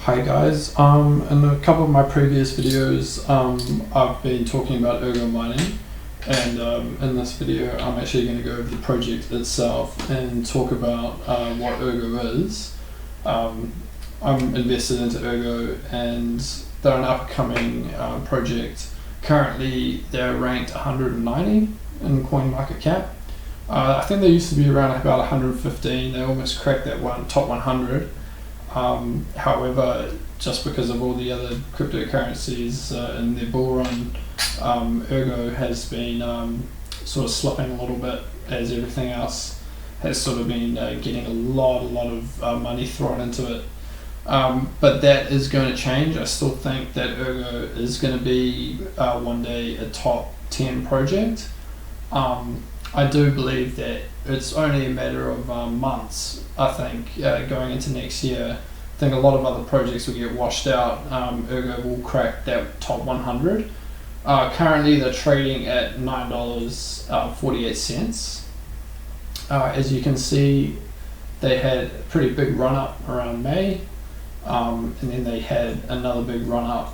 Hi guys, in a couple of my previous videos I've been talking about Ergo mining, and in this video I'm actually going to go over the project itself and talk about what Ergo is. I'm invested into Ergo and they're an upcoming project. Currently they're ranked 190 in CoinMarketCap. I think they used to be around about 115, they almost cracked that top 100. However, just because of all the other cryptocurrencies in their bull run, Ergo has been sort of slipping a little bit as everything else has sort of been getting a lot of money thrown into it. But that is going to change. I still think that Ergo is going to be one day a top 10 project. I do believe that it's only a matter of months, I think, going into next year. I think a lot of other projects will get washed out. Ergo will crack that top 100. Currently they're trading at $9.48. As you can see, they had a pretty big run up around May, and then they had another big run up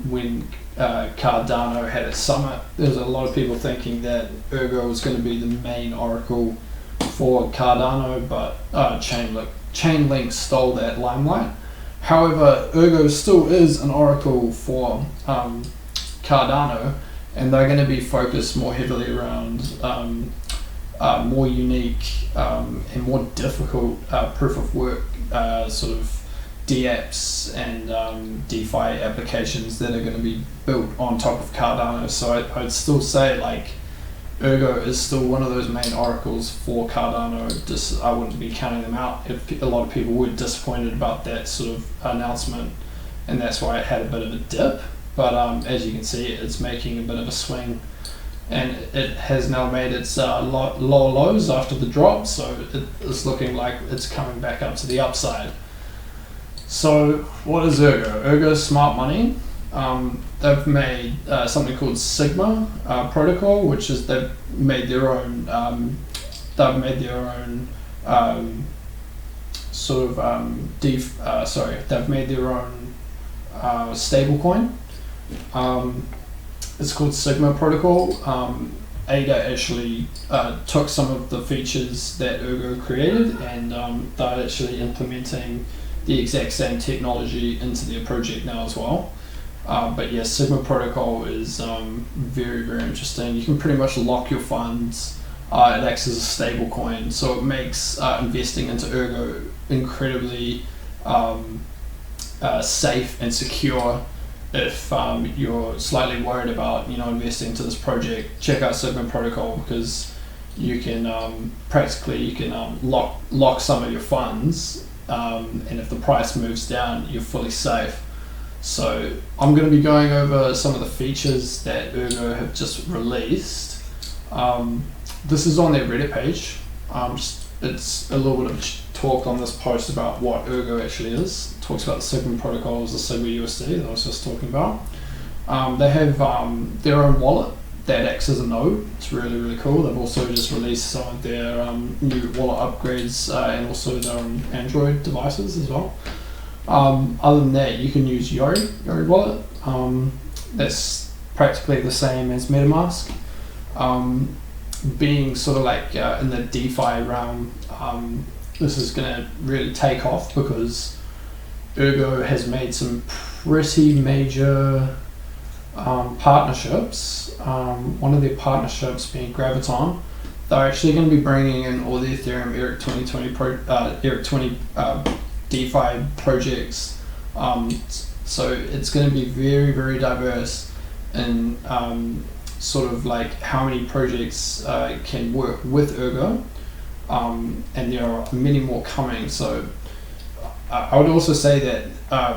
when Cardano had its summit. There's a lot of people thinking that Ergo was going to be the main oracle for Cardano, but Chainlink stole that limelight. However, Ergo still is an oracle for Cardano, and they're going to be focused more heavily around more unique and more difficult proof of work sort of dApps and DeFi applications that are going to be built on top of Cardano. So I'd still say like Ergo is still one of those main oracles for Cardano. I wouldn't be counting them out if a lot of people were disappointed about that sort of announcement, and that's why it had a bit of a dip. But as you can see, it's making a bit of a swing, and it has now made its lower lows after the drop, so it's looking like it's coming back up to the upside. So what is Ergo? Ergo is smart money. They've made something called Sigma protocol, which is they've made their own stable coin. It's called Sigma protocol. Ada actually took some of the features that Ergo created, and they're actually implementing the exact same technology into their project now as well. But yeah, Sigma protocol is very interesting. You can pretty much lock your funds. It acts as a stable coin, so it makes investing into Ergo incredibly safe and secure. If you're slightly worried about investing into this project, check out Sigma protocol, because you can lock some of your funds, and if the price moves down, you're fully safe. So I'm going to be going over some of the features that Ergo have just released. This is on their Reddit page. It's a little bit of talk on this post about what Ergo actually is. It talks about the Sigma protocol as the Sigma USD that I was just talking about. They have their own wallet that acts as a node. It's really cool. They've also just released some of their new wallet upgrades and also their own Android devices as well. Other than that, you can use Yori wallet. That's practically the same as MetaMask. Being sort of like in the DeFi realm, this is going to really take off because Ergo has made some pretty major partnerships. One of their partnerships being Graviton. They're actually going to be bringing in all the Ethereum ERC 2020 DeFi projects, so it's going to be very diverse in sort of like how many projects can work with Ergo, and there are many more coming. So I would also say that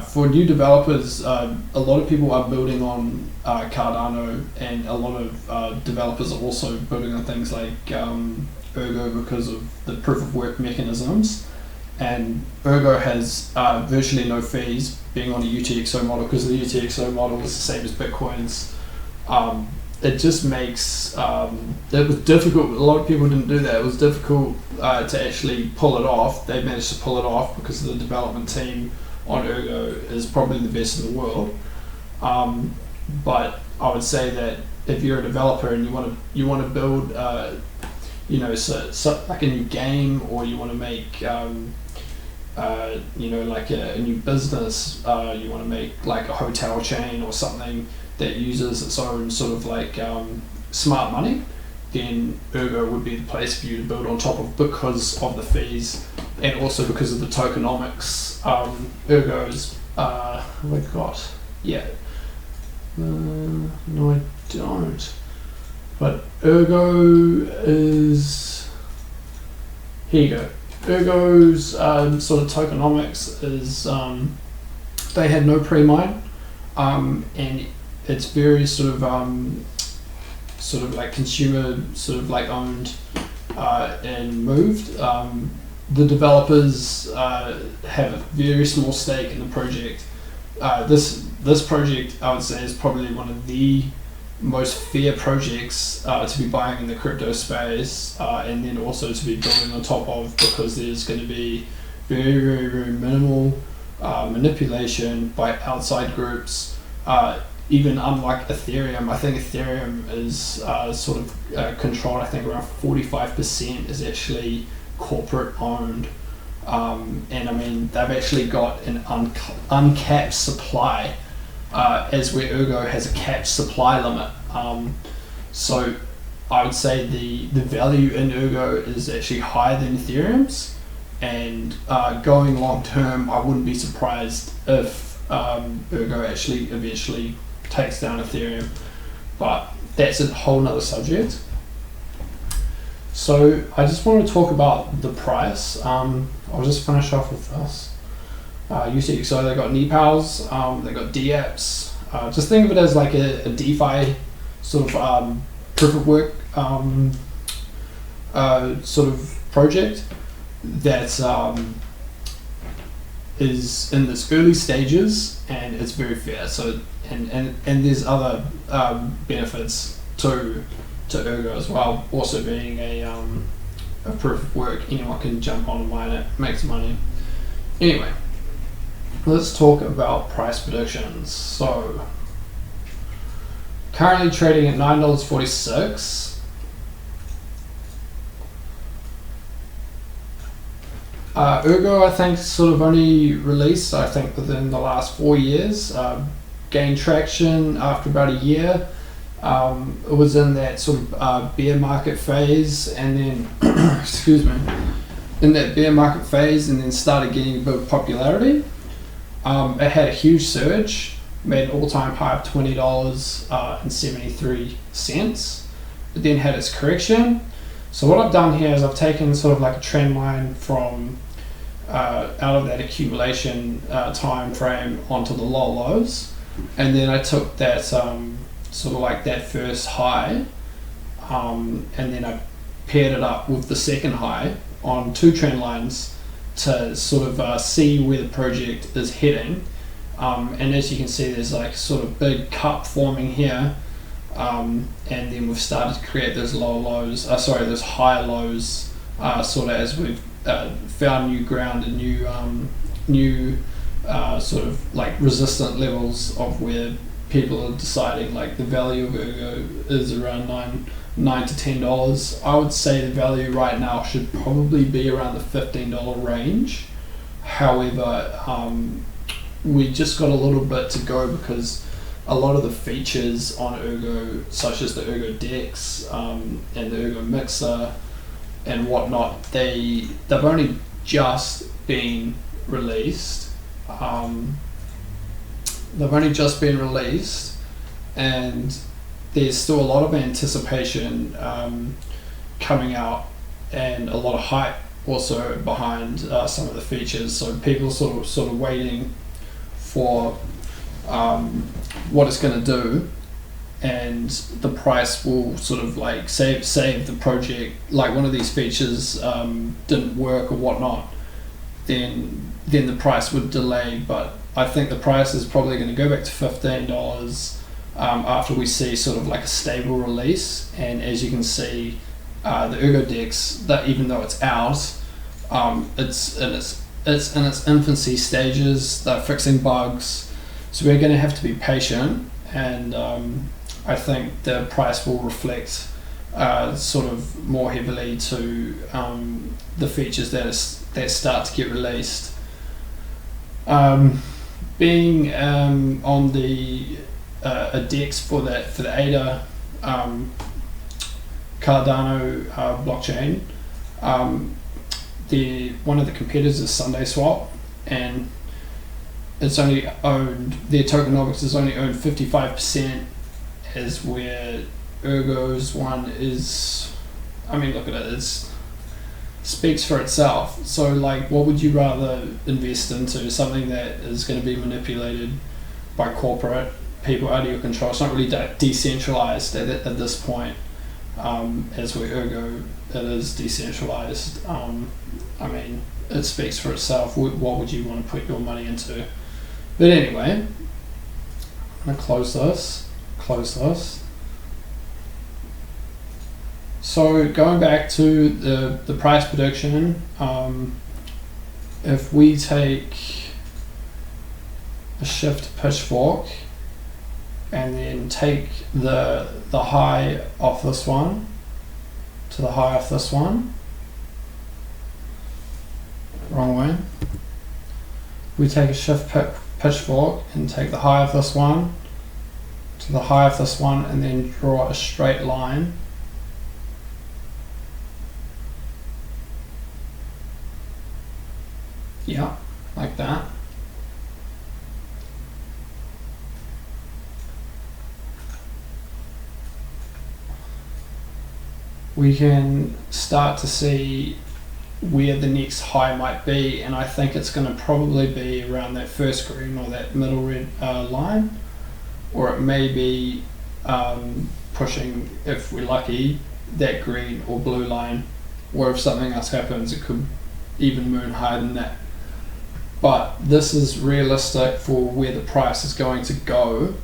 for new developers, a lot of people are building on Cardano, and a lot of developers are also building on things like Ergo because of the proof of work mechanisms. And Ergo has virtually no fees, being on a UTXO model, because the UTXO model is the same as Bitcoin's. it just makes it was difficult. A lot of people didn't do that. It was difficult to actually pull it off. They managed to pull it off because the development team on Ergo is probably the best in the world. But I would say that if you're a developer and you want to build so like a new game, or you want to make like a new business, you want to make like a hotel chain or something that uses its own sort of like smart money, then Ergo would be the place for you to build on top of, because of the fees and also because of the tokenomics. Ergo's have I got? Yeah. No, I don't. But Ergo is, here you go. Ergo's sort of tokenomics is they had no pre-mine, and it's very sort of like consumer sort of like owned and moved. The developers have a very small stake in the project. This project, I would say, is probably one of the most fair projects to be buying in the crypto space, and then also to be building on top of, because there's going to be very, very, very minimal manipulation by outside groups. Even unlike Ethereum, I think Ethereum is sort of controlled. I think around 45% is actually corporate owned. And I mean, they've actually got an uncapped supply, as where Ergo has a capped supply limit. So I would say the value in Ergo is actually higher than Ethereum's, and going long term, I wouldn't be surprised if Ergo actually eventually takes down Ethereum, but that's a whole nother subject. So I just want to talk about the price. I'll just finish off with this. UTXO, they got NEPALs, they got DApps. Just think of it as like a DeFi sort of proof of work sort of project that is in its early stages, and it's very fair. So and there's other benefits to Ergo as well, also being a proof of work. Anyone can jump on and mine it, makes money. Anyway, let's talk about price predictions. So currently trading at $9.46. Ergo, I think, sort of only released, I think, within the last 4 years. Gained traction after about a year. It was in that sort of bear market phase, and then excuse me, in that bear market phase, and then started getting a bit of popularity. It had a huge surge, made an all-time high of $20.73. It then had its correction. So what I've done here is I've taken sort of like a trend line from out of that accumulation time frame onto the low lows, and then I took that sort of like that first high, and then I paired it up with the second high on two trend lines to sort of see where the project is heading. And as you can see, there's like sort of big cup forming here, and then we've started to create those lower lows, those higher lows, sort of as we've found new ground and new sort of like resistant levels of where people are deciding like the value of Ergo is around $9 to $10. I would say the value right now should probably be around the $15 range. However, we just got a little bit to go, because a lot of the features on Ergo, such as the ErgoDex and the Ergo Mixer and whatnot, they've only just been released. They've only just been released, and there's still a lot of anticipation coming out, and a lot of hype also behind some of the features. So people sort of waiting for what it's going to do, and the price will sort of like save the project. Like one of these features didn't work or whatnot, then the price would delay. But I think the price is probably going to go back to $15 after we see sort of like a stable release. And as you can see, the ErgoDex, that even though it's out, it's in its infancy stages. They're fixing bugs, so we're going to have to be patient, and I think the price will reflect sort of more heavily to the features that start to get released. Being on the a DEX for the ADA Cardano blockchain, one of the competitors is SundaeSwap, and it's only owned, their tokenomics is only owned 55%, as where Ergo's one is, I mean, look at it, it speaks for itself. So like, what would you rather invest into? Something that is going to be manipulated by corporate people out of your control. It's not really decentralized at this point, as where Ergo, it is decentralized. I mean, it speaks for itself. What would you want to put your money into? But anyway, I'm going to close this. So going back to the price prediction, if we take a shift pitchfork and then take the high off this one to the high off this one, wrong way. We take a shift pitchfork and take the high of this one to the high of this one, and then draw a straight line. Yeah, like that. We can start to see where the next high might be, and I think it's going to probably be around that first green or that middle red line, or it may be pushing, if we're lucky, that green or blue line, or if something else happens, it could even moon higher than that. But this is realistic for where the price is going to go.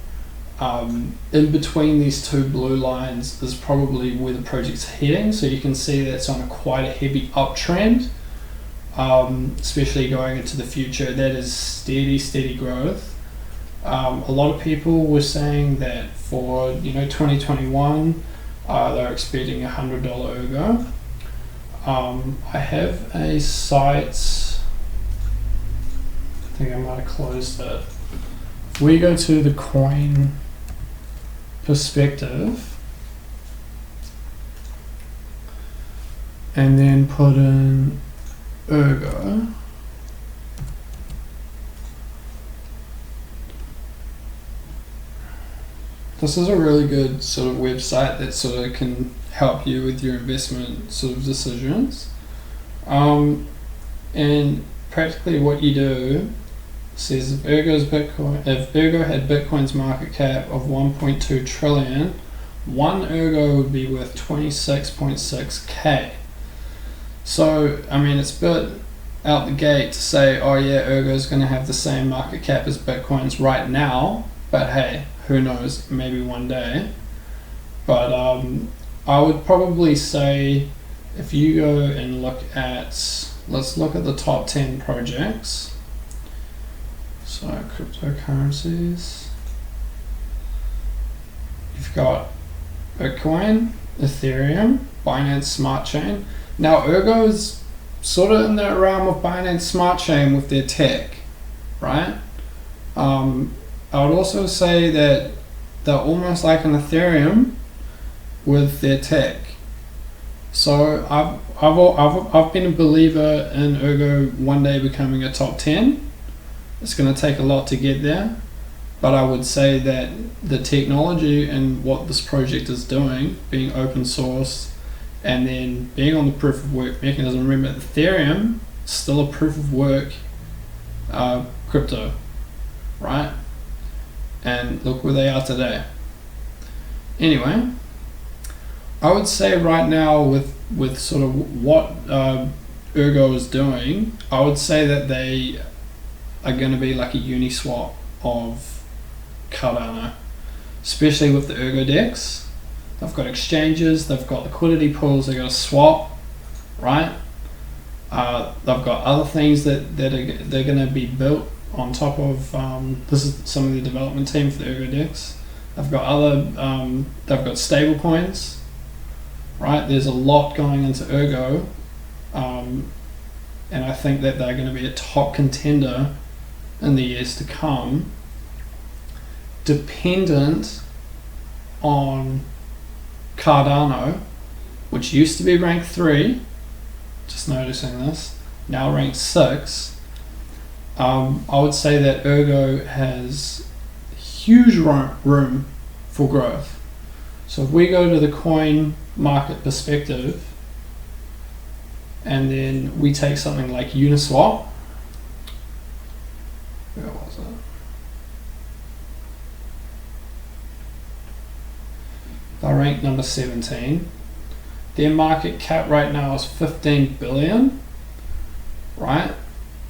In between these two blue lines is probably where the project's heading, so you can see that's on quite a heavy uptrend, especially going into the future. That is steady growth. A lot of people were saying that for 2021 they're expecting $100 Ergo. I have a site, I think I might have closed it. If we go to the coin perspective and then put in Ergo, this is a really good sort of website that sort of can help you with your investment sort of decisions. And practically what you do says if Ergo had Bitcoin's market cap of 1.2 trillion, one Ergo would be worth 26.6k. So I mean, it's a bit out the gate to say, oh yeah, Ergo's going to have the same market cap as Bitcoin's right now, but hey, who knows, maybe one day. But I would probably say, if you go and look at, let's look at the top 10 projects. So cryptocurrencies, you've got Bitcoin, Ethereum, Binance Smart Chain. Now Ergo is sort of in the realm of Binance Smart Chain with their tech, right? I would also say that they're almost like an Ethereum with their tech. So I've been a believer in Ergo one day becoming a top 10. It's going to take a lot to get there, but I would say that the technology and what this project is doing, being open source and then being on the proof of work mechanism. Remember, Ethereum is still a proof of work crypto, right? And look where they are today. Anyway, I would say right now with sort of what Ergo is doing, I would say that they are going to be like a Uniswap of Cardano. especially with the ErgoDex. They've got exchanges, they've got liquidity pools, they've got a swap, right? They've got other things that they're going to be built on top of. This is some of the development team for the ErgoDex. They've got other, they've got stable coins, right? There's a lot going into Ergo, and I think that they're going to be a top contender in the years to come, dependent on Cardano, which used to be rank 3, just noticing this, now ranked 6. I would say that Ergo has huge room for growth. So if we go to the coin market perspective, and then we take something like Uniswap, where was it? They're ranked number 17. Their market cap right now is 15 billion, right?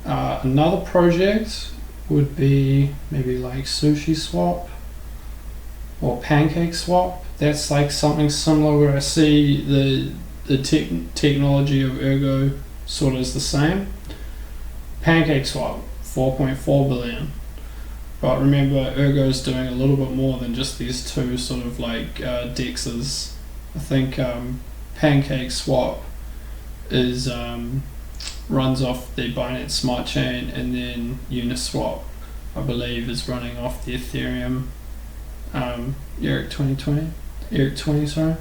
Another project would be maybe like Sushi Swap or Pancake Swap. That's like something similar where I see the technology of Ergo sort of is the same. Pancake Swap, 4.4 billion. But remember, Ergo is doing a little bit more than just these two sort of like dexes. I think Pancake Swap is runs off the Binance Smart Chain, and then Uniswap, I believe, is running off the Ethereum ERIC 20, sorry.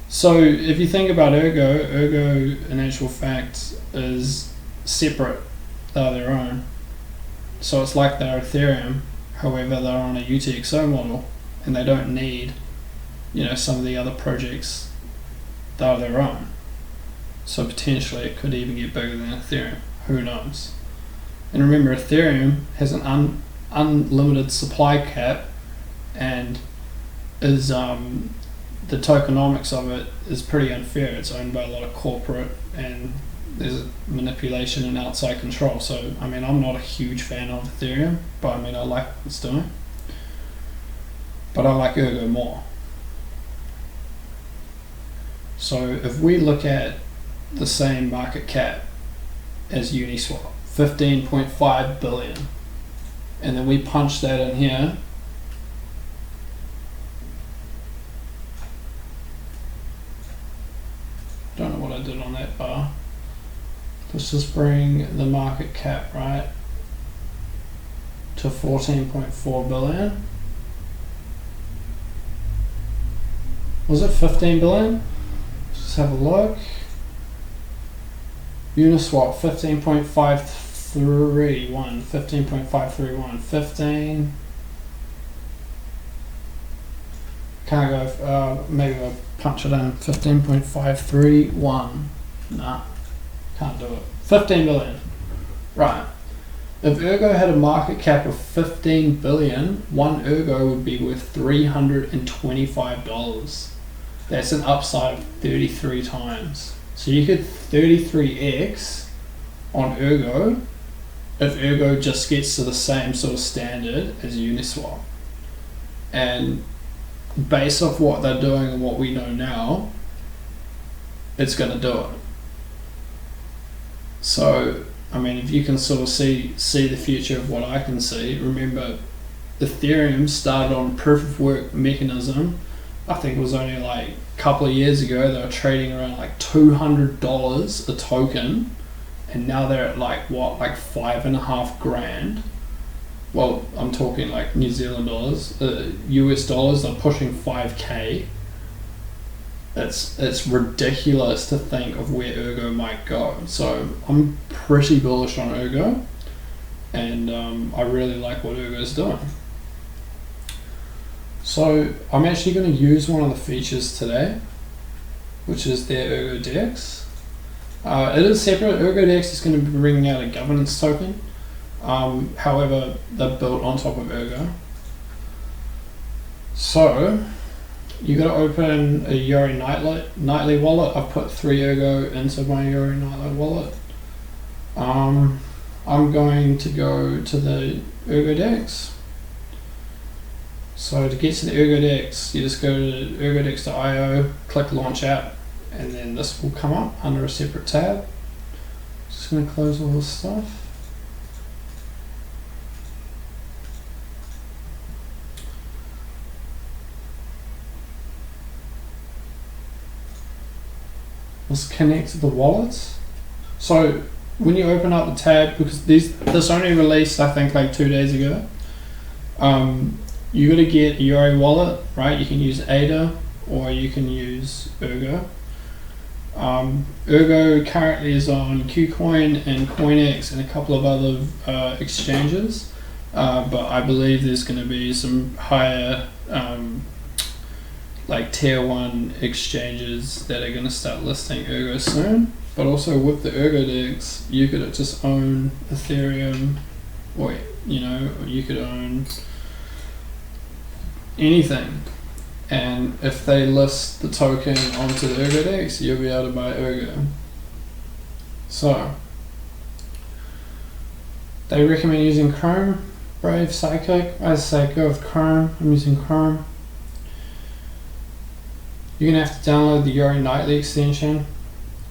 So if you think about Ergo in actual fact is separate, they're their own. So it's like they're Ethereum, however they're on a UTXO model, and they don't need, some of the other projects. They're their own. So potentially it could even get bigger than Ethereum. Who knows? And remember, Ethereum has an unlimited supply cap, and is the tokenomics of it is pretty unfair. It's owned by a lot of corporate, and there's manipulation and outside control. So I'm not a huge fan of Ethereum, but I like what it's doing. But I like Ergo more. So if we look at the same market cap as Uniswap, 15.5 billion, and then we punch that in here, don't know what I did on that bar. Let's just bring the market cap right to 14.4 billion. Was it 15 billion? Let's have a look. Uniswap 15.531, 15.531, 15. Can't go, maybe I'll punch it in, 15.531. Nah, can't do it. 15 billion. Right. If Ergo had a market cap of 15 billion, one Ergo would be worth $325. That's an upside of 33 times. So you could 33x on Ergo if Ergo just gets to the same sort of standard as Uniswap. And based off what they're doing and what we know now, it's going to do it. So, if you can sort of see the future of what I can see, remember Ethereum started on proof of work mechanism. I think it was only like a couple of years ago. They were trading around like $200 a token, and now they're at like $5.5 grand. Well, I'm talking like New Zealand dollars, US dollars. They're pushing 5k. It's ridiculous to think of where Ergo might go. So I'm pretty bullish on Ergo, and I really like what Ergo's doing. So I'm actually going to use one of the features today, which is their ErgoDex. It is separate. ErgoDex is going to be bringing out a governance token. However, they're built on top of Ergo. So you got to open a Yori nightly wallet. I've put 3 Ergo into my Yori nightly wallet. I'm going to go to the ErgoDex. So to get to the ErgoDex, you just go to ergodex.io, click Launch App, and then this will come up under a separate tab. Just going to close all this stuff. Let's connect to the wallets. So when you open up the tab, because this only released I think like 2 days ago, you got to get a Yori wallet, right? You can use ADA or you can use Ergo. Ergo currently is on KuCoin and CoinEx and a couple of other exchanges, but I believe there's going to be some higher like tier 1 exchanges that are going to start listing Ergo soon. But also with the ErgoDex, you could just own Ethereum, or you could own anything. And if they list the token onto the ErgoDex, you'll be able to buy Ergo. So they recommend using Chrome, Brave, Psychic. I say go with Chrome. I'm using Chrome. You're going to have to download the Yori Nightly extension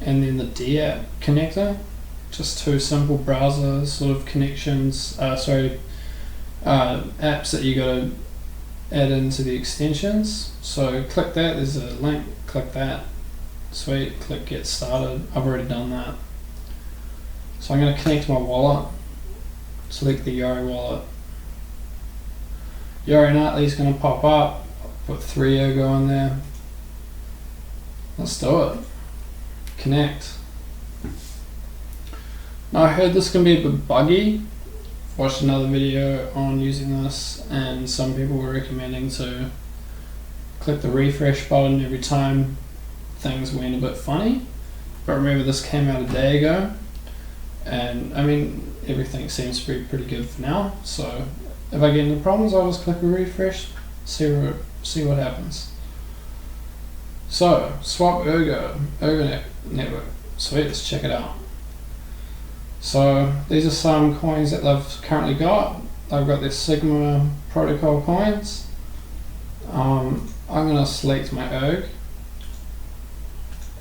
and then the D-app connector. Just two simple browser sort of connections, apps that you got to add into the extensions. So click that, there's a link, click that, sweet, click get started. I've already done that. So I'm going to connect my wallet, select the Yori wallet. Yori Nightly is going to pop up, put 3 Ergo in there. Let's do it. Connect. Now I heard this can be a bit buggy. Watched another video on using this and some people were recommending to click the refresh button every time things went a bit funny. But remember, this came out a day ago and I mean everything seems to be pretty good for now. So if I get any problems, I'll just click a refresh, see what happens. So, swap Ergo network. Sweet, let's check it out. So, these are some coins that they've currently got. They've got their Sigma protocol coins. I'm going to select my Erg.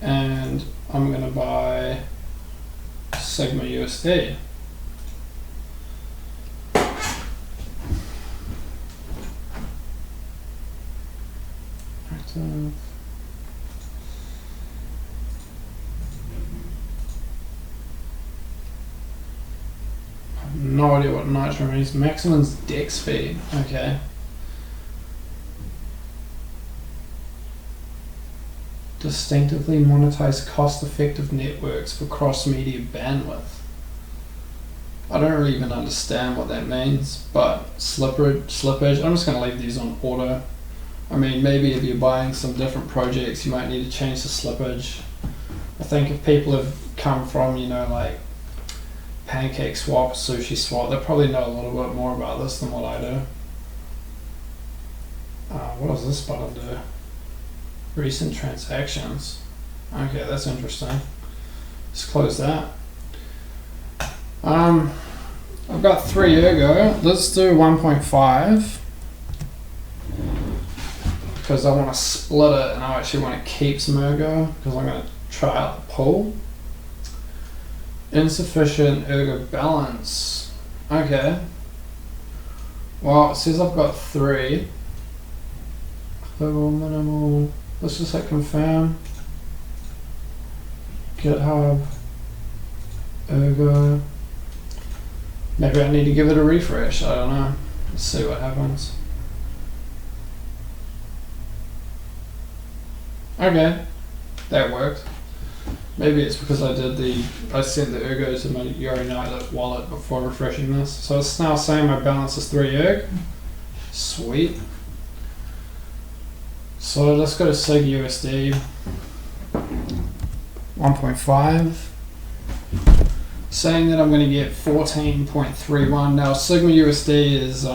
And I'm going to buy Sigma USD. Active. No idea what nitro means. Maximum's dex fee. Okay. Distinctively monetize cost-effective networks for cross-media bandwidth. I don't really even understand what that means, but slippage. I'm just going to leave these on auto. I mean, maybe if you're buying some different projects, you might need to change the slippage. I think if people have come from, like Pancake Swap, Sushi Swap, they probably know a little bit more about this than what I do. What does this button do? Recent transactions. Okay, that's interesting. Let's close that. I've got 3 Ergo. Let's do 1.5 because I want to split it and I actually want to keep some Ergo because I'm going to try out the pool. Insufficient Ergo balance. Okay. Well, it says I've got 3. Global minimal. Let's just hit confirm. GitHub. Ergo. Maybe I need to give it a refresh. I don't know. Let's see what happens. Okay. That worked. Maybe it's because I sent the Ergo to my Yori Nightly wallet before refreshing this. So it's now saying my balance is 3 Erg. Sweet. So let's go to Sig USD 1.5. Saying that I'm going to get 14.31. Now Sigma USD is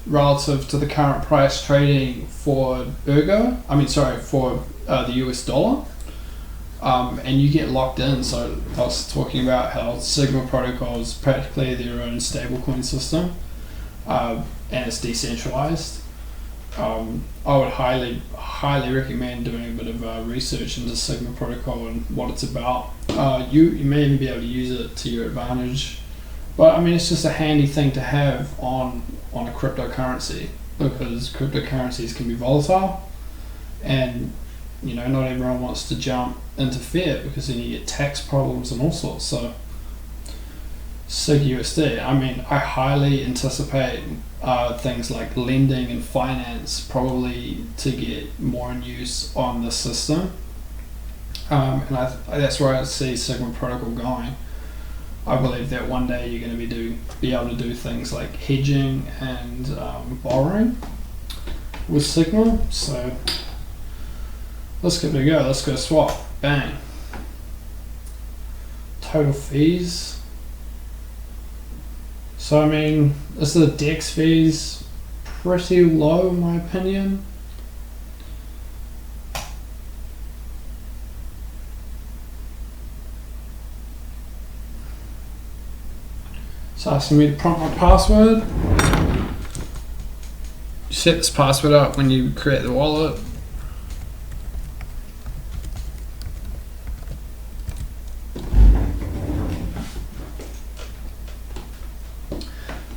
relative to the current price trading for Ergo. For the US dollar. And you get locked in. So I was talking about how Sigma protocol is practically their own stablecoin system, and it's decentralized. I would highly recommend doing a bit of research into Sigma protocol and what it's about. You may even be able to use it to your advantage, but I mean it's just a handy thing to have on a cryptocurrency, because cryptocurrencies can be volatile, and you know not everyone wants to jump into fiat because then you get tax problems and all sorts. So SigUSD, I mean, I highly anticipate things like lending and finance probably to get more in use on the system, and that's where I see Sigma protocol going. I believe that one day you're going to be able to do things like hedging and borrowing with Sigma. So let's give it a go. Let's go swap. Bang. Total fees. So I mean, this is the DEX fees, pretty low in my opinion. It's asking me to prompt my password. You set this password up when you create the wallet.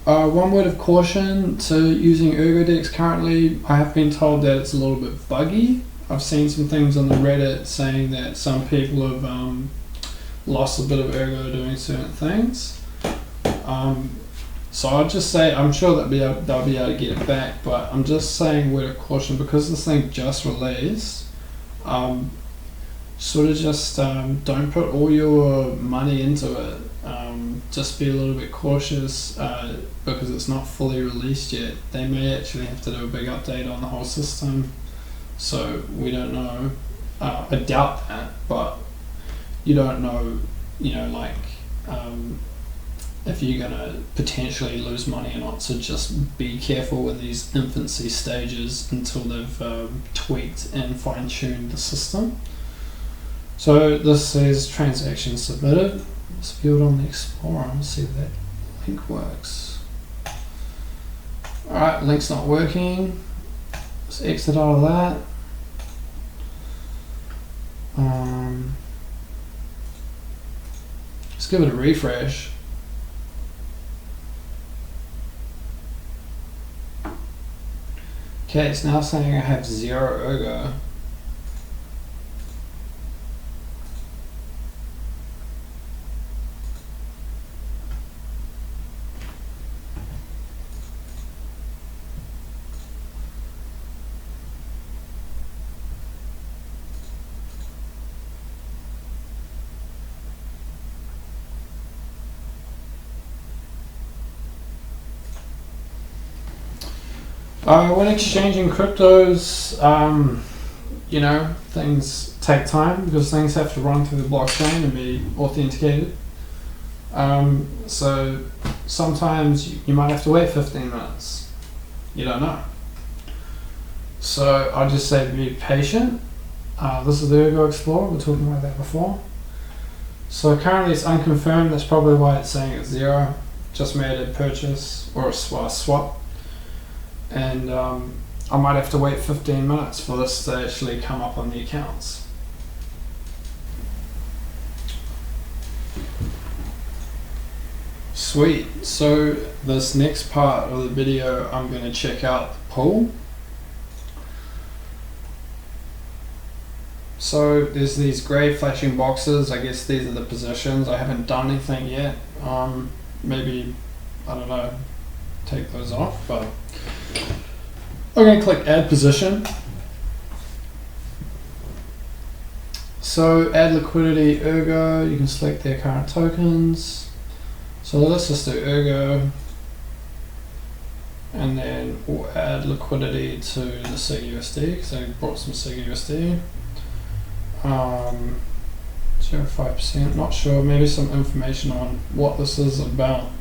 One word of caution to using ErgoDex currently, I have been told that it's a little bit buggy. I've seen some things on the Reddit saying that some people have lost a bit of Ergo doing certain things. So I'll just say, I'm sure they'll be able to get it back, but I'm just saying word of caution, because this thing just released, sort of just don't put all your money into it. Just be a little bit cautious because it's not fully released yet. They may actually have to do a big update on the whole system, so we don't know. I doubt that, but you don't know, you know, like if you're gonna potentially lose money or not. So just be careful in these infancy stages until they've tweaked and fine-tuned the system. So this says transaction submitted. Let's view it on the Explorer and see if that link works. Alright, link's not working. Let's exit out of that. Let's give it a refresh. Okay, it's now saying I have 0 Ergo. When exchanging cryptos, you know, things take time because things have to run through the blockchain and be authenticated. So sometimes you might have to wait 15 minutes. You don't know. So I just say be patient. This is the Ergo Explorer, we were talking about that before. So currently it's unconfirmed, that's probably why it's saying it's 0. Just made a purchase or a swap. And I might have to wait 15 minutes for this to actually come up on the accounts. Sweet. So this next part of the video, I'm going to check out the pool. So there's these grey flashing boxes. I guess these are the positions. I haven't done anything yet. Maybe, I don't know, take those off, but I'm going to click add position. So add liquidity, Ergo, you can select their current tokens. So let's just do Ergo, and then we'll add liquidity to the SigUSD because I brought some SigUSD. 0.5%, not sure, maybe some information on what this is about.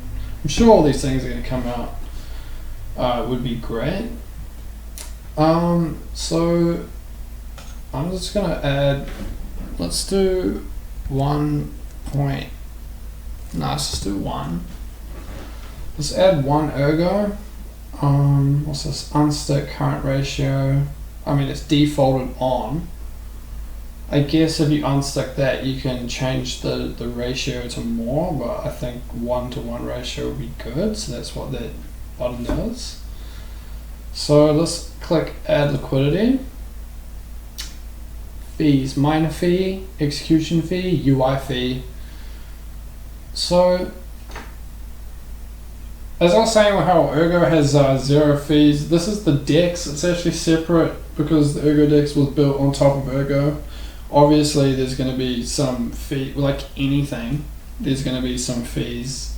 I'm sure all these things are going to come out. Would be great. So I'm just going to add, let's do 1 point, no, let's just do 1. Let's add 1 Ergo. What's this? Unstick current ratio. I mean, it's defaulted on. I guess if you unstick that, you can change the ratio to more, but I think 1-to-1 ratio would be good, so that's what that button does. So let's click add liquidity. Fees, miner fee, execution fee, UI fee. So, as I was saying with how Ergo has 0 fees, this is the DEX. It's actually separate because the ErgoDex was built on top of Ergo. Obviously, there's going to be some fee, like anything, there's going to be some fees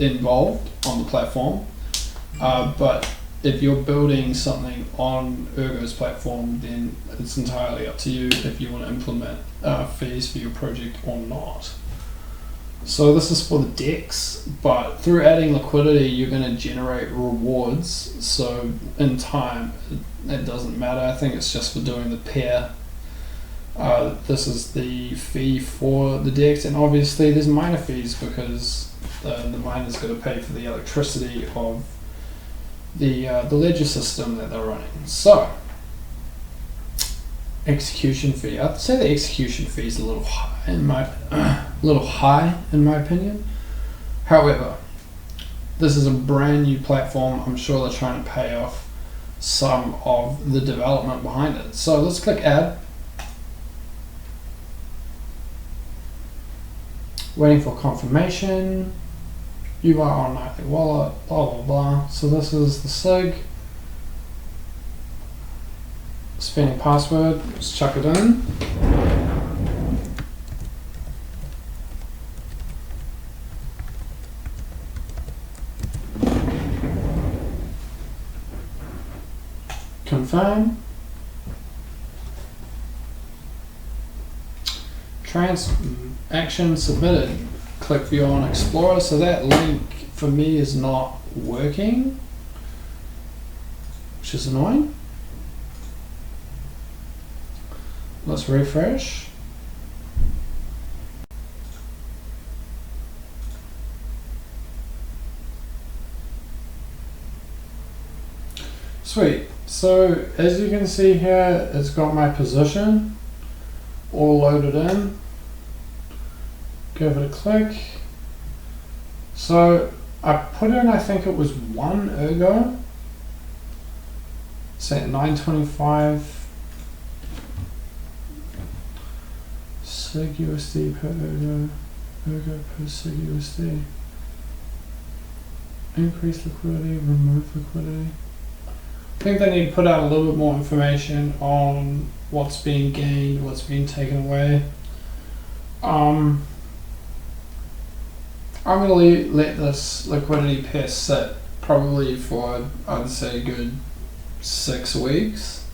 involved on the platform. But if you're building something on Ergo's platform, then it's entirely up to you if you want to implement fees for your project or not. So this is for the DEX, but through adding liquidity, you're going to generate rewards. So in time, it doesn't matter. I think it's just for doing the pair. This is the fee for the DEX, and obviously there's miner fees because the miner's got to pay for the electricity of the ledger system that they're running. So execution fee. I'd say the execution fee is a little high in my opinion. However, this is a brand new platform. I'm sure they're trying to pay off some of the development behind it. So let's click add. Waiting for confirmation. You are on nightly wallet, blah blah blah. So this is the SIG. Spinning password, let's chuck it in. Confirm. Transaction submitted. Click view on Explorer. So that link for me is not working, which is annoying. Let's refresh. Sweet. So as you can see here, it's got my position all loaded in. Give it a click. So I put in, I think it was 1 Ergo. It's at 925 SIG USD per Ergo. Ergo per SIG USD. Increase liquidity, remove liquidity. I think they need to put out a little bit more information on what's being gained, what's being taken away. I'm going to let this liquidity pair sit probably for, I'd say, a good 6 weeks,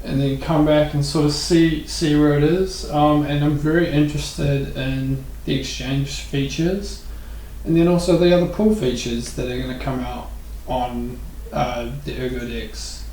and then come back and sort of see where it is. And I'm very interested in the exchange features, and then also the other pool features that are going to come out on the ErgoDex.